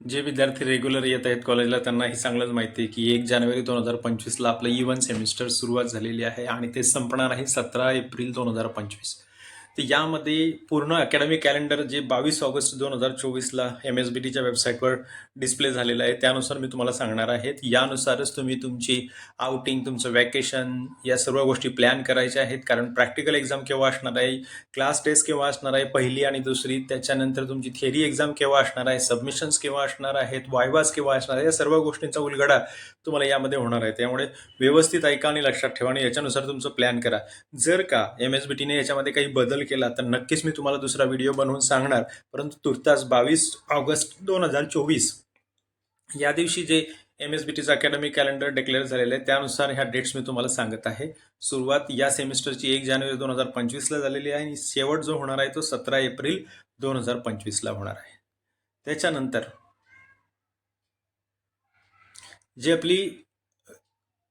जे विद्यार्थी रेग्युलर येत आहेत कॉलेजला त्यांना ही चांगलंच माहिती आहे की 1 जानेवारी 2025ला आपलं E1 सेमिस्टर सुरुवात झालेली आहे आणि ते संपणार आहे 17 एप्रिल 2025. तर यामध्ये पूर्ण अकॅडमिक कॅलेंडर जे 22 ऑगस्ट 2024ला MSBTच्या वेबसाईटवर डिस्प्ले झालेलं आहे त्यानुसार मी तुम्हाला सांगणार आहे. यानुसारच तुम्ही तुमची आउटिंग, तुमचं वॅकेशन या सर्व गोष्टी प्लॅन करायच्या आहेत. कारण प्रॅक्टिकल एक्झाम केव्हा असणार आहे, क्लास टेस्ट केव्हा असणार आहे पहिली आणि दुसरी, त्याच्यानंतर तुमची थिअरी एक्झाम केव्हा असणार आहे, सबमिशन्स केव्हा असणार आहेत, वायवास केव्हा असणार आहे, या सर्व गोष्टींचा उलगडा तुम्हाला यामध्ये होणार आहे. त्यामुळे व्यवस्थित ऐका आणि लक्षात ठेवा आणि याच्यानुसार तुमचं प्लॅन करा. जर का MSBTने याच्यामध्ये काही बदल केला तर नक्कीच मी तुम्हाला दुसरा व्हिडिओ बनवून सांगणार. परंतु तुर्तास 22 ऑगस्ट 2024 या दिवशी जे MSBTचं अकॅडमिक कॅलेंडर डिक्लेअर झालेलं आहे त्यानुसार ह्या डेट्स मी तुम्हाला सांगत आहे. सुरुवात या सेमिस्टरची 1 जानेवारी 2025ला झालेली आहे आणि शेवट जो होणार आहे तो 17 एप्रिल 2025ला होणार आहे. त्याच्यानंतर जी आपली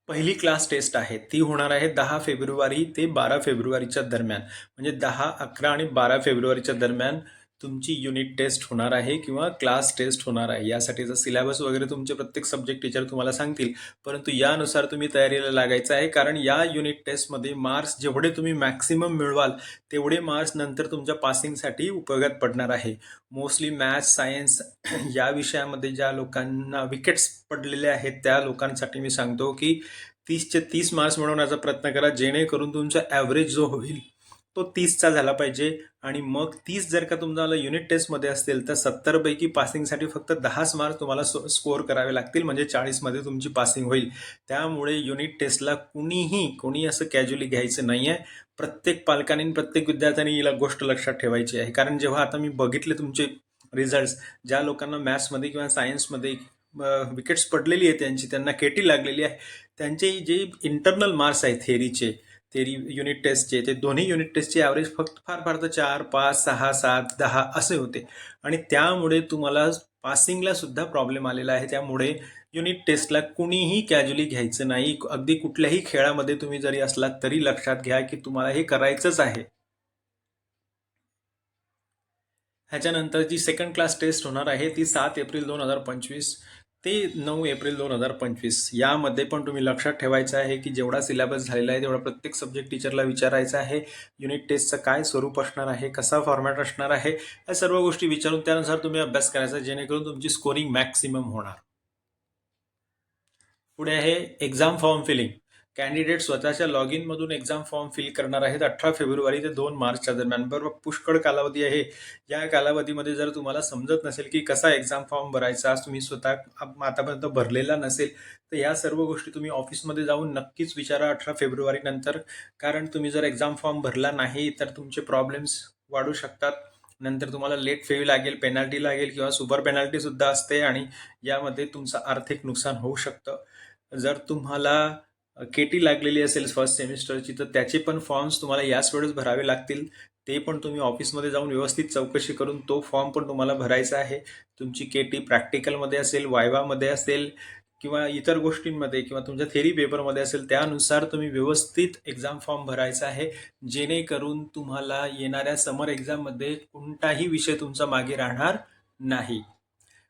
पहिली क्लास टेस्ट आहे ती होणार आहे 10 फेब्रुवारी ते 12 फेब्रुवारीच्या दरम्यान. म्हणजे 10, 11 आणि 12 फेब्रुवारीच्या दरम्यान तुमची युनिट टेस्ट होणार आहे किंवा क्लास टेस्ट होणार आहे. यासाठीचा सिलेबस वगैरे तुमचे प्रत्येक सब्जेक्ट टीचर तुम्हाला सांगतील, परंतु यानुसार तुम्ही तयारीला लागायचं आहे. कारण या युनिट टेस्टमध्ये मार्क्स जेवढे तुम्ही मॅक्सिमम मिळवाल तेवढे मार्क्स नंतर तुमच्या पासिंगसाठी उपयोगात पडणार आहे. मोस्टली मॅथ्स, सायन्स या विषयामध्ये ज्या लोकांना विकेट्स पडलेले आहेत त्या लोकांसाठी मी सांगतो की 30चे 30 मार्क्स मिळवण्याचा प्रयत्न करा, जेणेकरून तुमचा ॲव्हरेज जो होईल तो 30चा झाला पाहिजे. आणि मग 30 जर का तुम्हाला युनिट टेस्टमध्ये असतील तर 70 पैकी पासिंगसाठी फक्त 10 मार्क्स तुम्हाला स्कोअर करावे लागतील, म्हणजे 40मध्ये तुमची पासिंग होईल. त्यामुळे युनिट टेस्टला कोणी असं कॅज्युअली घ्यायचं नाही आहे. प्रत्येक पालकांनी प्रत्येक विद्यार्थ्यांनी याला गोष्ट लक्षात ठेवायची आहे. कारण जेव्हा आता मी बघितले तुमचे रिझल्ट्स, ज्या लोकांना मॅथ्समध्ये किंवा सायन्समध्ये विकेट्स पडलेली आहे त्यांना केटी लागलेली आहे, त्यांचे जे इंटरनल मार्क्स आहेत थेरी युनिट टेस्टचे, ते दोन्ही युनिट टेस्टचे ॲव्हरेज फक्त फार तर 4, 5, 6, 7, 10 असे होते आणि त्यामुळे तुम्हाला पासिंगला सुद्धा प्रॉब्लेम आलेला आहे. त्यामुळे युनिट टेस्टला कुणीही कॅज्युअली घ्यायचं नाही. अगदी कुठल्याही खेळामध्ये तुम्ही जरी असलात तरी लक्षात घ्या की तुम्हाला हे करायचंच आहे. ह्याच्यानंतर जी सेकंड क्लास टेस्ट होणार आहे ती 7 एप्रिल 2025 ते 9 एप्रिल 2025. यामध्ये पण तुम्ही लक्षात ठेवायचं आहे की जेवढा सिलेबस झालेला आहे तेवढा प्रत्येक सब्जेक्ट टीचरला विचारायचा आहे. युनिट टेस्टचं काय स्वरूप असणार आहे, कसा फॉर्मॅट असणार आहे, या सर्व गोष्टी विचारून त्यानुसार तुम्ही अभ्यास करायचा, जेणेकरून तुमची स्कोरिंग मॅक्सिमम होणार. पुढे आहे एक्झाम फॉर्म फिलिंग. कॅन्डिडेट स्वतःच्या लॉग इनमधून एक्झाम फॉर्म फिल करणार आहेत 18 फेब्रुवारी ते 2 मार्चच्या दरम्यान. बरोबर पुष्कळ कालावधी आहे. या कालावधीमध्ये जर तुम्हाला समजत नसेल की कसा एक्झाम फॉर्म भरायचा, तुम्ही स्वतः आतापर्यंत भरलेला नसेल, तर या सर्व गोष्टी तुम्ही ऑफिसमध्ये जाऊन नक्कीच विचारा 18 फेब्रुवारी नंतर. कारण तुम्ही जर एक्झाम फॉर्म भरला नाही तर तुमचे प्रॉब्लेम्स वाढू शकतात. नंतर तुम्हाला लेट फी लागेल, पेनल्टी लागेल किंवा सुपर पेनल्टी सुद्धा असते आणि यामध्ये तुमचं आर्थिक नुकसान होऊ शकतं. जर तुम्हाला केटी लागलेली असेल फर्स्ट सेमिस्टरची तर त्याचे पण फॉर्म्स तुम्हाला याच वेळेस भरावे लागतील. ते पण तुम्ही ऑफिसमध्ये जाऊन व्यवस्थित चौकशी करून तो फॉर्म पण तुम्हाला भरायचा आहे. तुमची केटी प्रॅक्टिकलमध्ये असेल, वायवामध्ये असेल किंवा इतर गोष्टींमध्ये किंवा तुमच्या थेरी पेपरमध्ये असेल, त्यानुसार तुम्ही व्यवस्थित एक्झाम फॉर्म भरायचा आहे, जेणेकरून तुम्हाला येणाऱ्या समर एक्झाममध्ये कोणताही विषय तुमचा मागे राहणार नाही.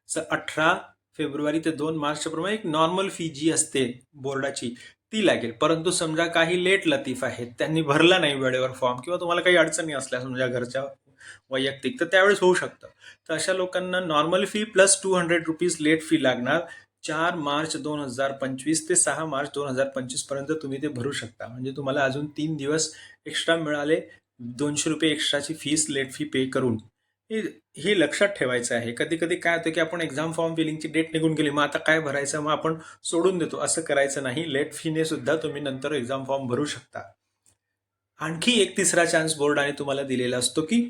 18 फेब्रुवारी ते 2 मार्चच्या प्रमाणे एक नॉर्मल फी जी असते बोर्डाची ती लागेल. परंतु समजा काही लेट लतीफ आहेत, त्यांनी भरला नाही वेळेवर फॉर्म किंवा तुम्हाला काही अडचणी असल्या समजा घरच्या वैयक्तिक, तर त्यावेळेस होऊ शकतं. तर अशा लोकांना normal fee plus 200 rupees late fee लागणार. 4 मार्च 2025 ते 6 मार्च 2025 पर्यंत तुम्ही ते भरू शकता. म्हणजे तुम्हाला अजून 3 दिवस एक्स्ट्रा मिळाले 200 रुपये एक्स्ट्राची फीस लेट फी पे करून. हे लक्षात ठेवायचं आहे. कधी कधी काय होतं की आपण एक्झाम फॉर्म फिलिंगची डेट निघून गेली, मग आता काय भरायचं, मग आपण सोडून देतो. असं करायचं नाही. लेट फीने सुद्धा तुम्ही नंतर एक्झाम फॉर्म भरू शकता. आणखी एक तिसरा चान्स बोर्डाने तुम्हाला दिलेला असतो की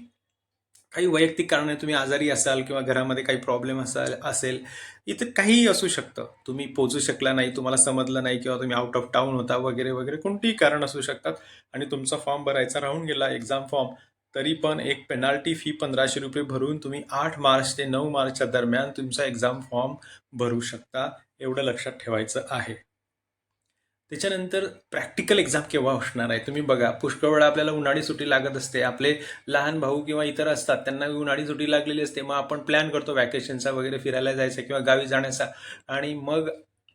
काही वैयक्तिक कारणे तुम्ही आजारी असाल किंवा घरामध्ये काही प्रॉब्लेम असेल, इथं काहीही असू शकतं, तुम्ही पोहोचू शकला नाही, तुम्हाला समजलं नाही किंवा तुम्ही आउट ऑफ टाउन होता वगैरे वगैरे, कोणतीही कारण असू शकतात आणि तुमचा फॉर्म भरायचा राहून गेला एक्झाम फॉर्म, तरी पण एक पेनाल्टी फी 1500 रुपये भरून तुम्ही 8 मार्च ते 9 मार्चच्या दरम्यान तुमचा एक्झाम फॉर्म भरू शकता. एवढं लक्षात ठेवायचं आहे. त्याच्यानंतर प्रॅक्टिकल एक्झाम केव्हा असणार आहे तुम्ही बघा. पुष्कळ वेळा आपल्याला उन्हाळी सुट्टी लागत असते. आपले लहान भाऊ किंवा इतर असतात, त्यांना उन्हाळी सुट्टी लागलेली असते. मग आपण प्लॅन करतो वॅकेशनचा वगैरे, फिरायला जायचा किंवा गावी जाण्याचा. आणि मग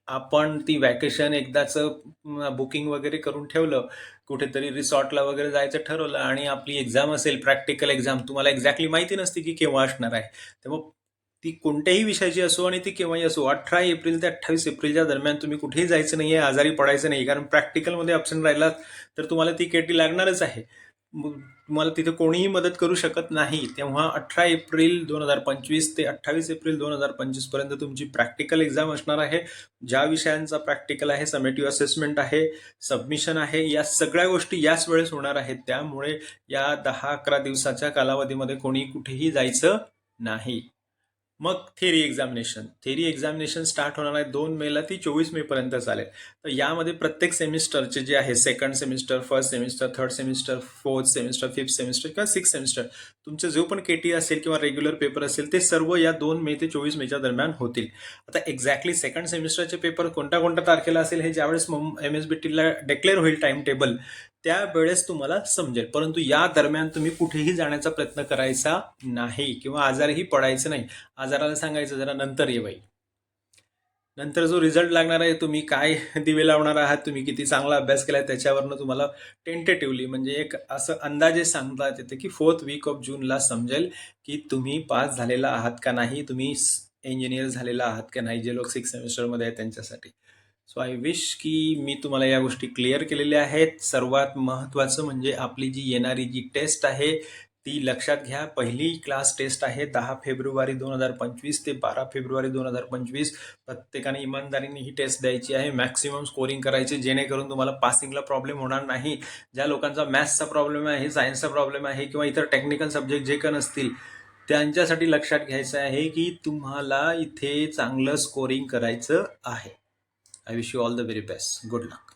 आपण ती वॅकेशन एकदाचं बुकिंग वगैरे करून ठेवलं, कुठेतरी रिसॉर्टला वगैरे जायचं ठरवलं, आणि आपली एक्झाम असेल प्रॅक्टिकल एक्झाम, तुम्हाला एक्झॅक्टली माहिती नसते की केव्हा असणार आहे. तेव्हा ती कोणत्याही विषयाची असो आणि ती केव्हाही असो, 18 एप्रिल ते 28 एप्रिलच्या दरम्यान तुम्ही कुठेही जायचं नाही आहे, आजारी पडायचं नाही. कारण प्रॅक्टिकलमध्ये ॲब्सेंट राहिलात तर तुम्हाला ती केटी लागणारच आहे. तुम्हाला तिथे कोणीही मदत करू शकत नाही. तेव्हा 18 एप्रिल 2025 ते 28 एप्रिल 2025 पर्यंत तुमची प्रॅक्टिकल एक्झाम असणार आहे. ज्या विषयांचा प्रॅक्टिकल आहे, समेटिव्ह असेसमेंट आहे, सबमिशन आहे, या सगळ्या गोष्टी याच वेळेस होणार आहेत. त्यामुळे या 10-11 दिवसाच्या कालावधीमध्ये कोणी कुठेही जायचं नाही. मग थेरी एक्झामिनेशन स्टार्ट होणार आहे 2 मेला, ती 24 मे पर्यंत चालेल. तर यामध्ये प्रत्येक सेमिस्टरचे जे आहे, second semester, first semester, third semester, fourth semester, fifth semester किंवा सिक्स सेमिस्टर, तुमचं जो पण केटी असेल किंवा रेग्युलर पेपर असेल, ते सर्व या 2 मे ते 24 मेच्या दरम्यान होतील. आता एक्झॅक्टली सेकंड सेमिस्टरचे पेपर कोणत्या कोणत्या तारखेला असेल हे ज्यावेळेस MSBTला डिक्लेअर होईल टाइम टेबल, त्यावेळेस तुम्हाला समजेल. परंतु या दरम्यान तुम्ही कुठेही जाण्याचा प्रयत्न करायचा नाही किंवा आजारही पडायचं नाही. आजाराला सांगायचं जरा नंतर ये बाई. नंतर जो रिझल्ट लागणार आहे, तुम्ही काय दिवे लावणार आहात, तुम्ही किती चांगला अभ्यास केलाय, त्याच्यावरनं तुम्हाला टेंटेटिव्हली म्हणजे एक असं अंदाजे सांगता येते की 4th वीक ऑफ जूनला समजेल की तुम्ही पास झालेला आहात का नाही, तुम्ही इंजिनियर झालेला आहात का नाही, जे लोक 6 सेमिस्टरमध्ये आहेत त्यांच्यासाठी. सो आय विश की मी तुम्हाला या गोष्टी क्लिअर केलेल्या आहेत. सर्वात महत्त्वाचं म्हणजे आपली जी येणारी जी टेस्ट आहे ती लक्षात घ्या. पहिली क्लास टेस्ट आहे 10 फेब्रुवारी 2025 ते 12 फेब्रुवारी 2025. प्रत्येकाने इमानदारीने ही टेस्ट द्यायची आहे. मॅक्सिमम स्कोरिंग करायची, जेणेकरून तुम्हाला पासिंगला प्रॉब्लेम होणार नाही. ज्या लोकांचा मॅथ्सचा प्रॉब्लेम आहे, सायन्सचा प्रॉब्लेम आहे किंवा इतर टेक्निकल सब्जेक्ट जे का नसतील, त्यांच्यासाठी लक्षात घ्यायचं आहे की तुम्हाला इथे चांगलं स्कोरिंग करायचं आहे. I wish you all the very best. Good luck.